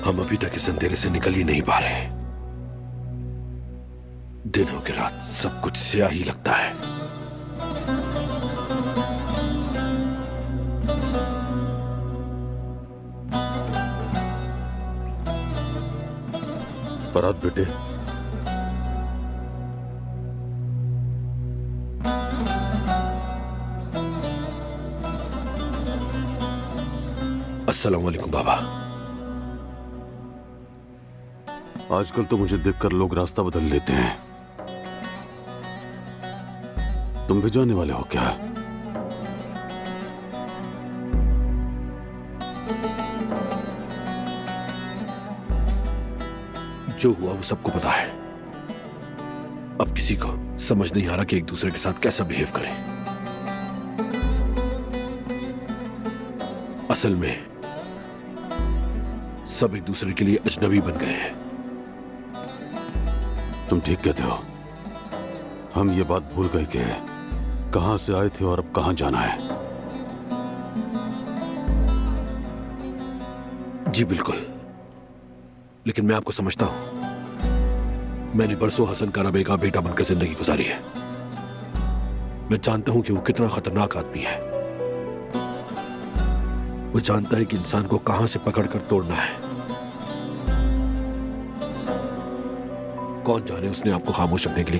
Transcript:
हम अभी तक इस अंधेरे से निकल ही नहीं पा रहे। दिन हो के रात सब कुछ स्याह ही लगता है। फरहाद बेटे, अस्सलाम वालेकुम बाबा। आजकल तो मुझे देखकर लोग रास्ता बदल लेते हैं। तुम भी जाने वाले हो क्या? जो हुआ वो सबको पता है। अब किसी को समझ नहीं आ रहा कि एक दूसरे के साथ कैसा बिहेव करें। असल में सब एक दूसरे के लिए अजनबी बन गए हैं। तुम ठीक कहते हो। हम ये बात भूल गए कि कहां से आए थे और अब कहां जाना है। जी बिल्कुल, लेकिन मैं आपको समझता हूं। मैंने बरसों हसन का रबे का बेटा बनकर जिंदगी गुजारी है। मैं जानता हूं कि वो कितना खतरनाक आदमी है। वो जानता है कि इंसान को कहां से पकड़कर तोड़ना है। कौन जाने उसने आपको खामोश रखने के लिए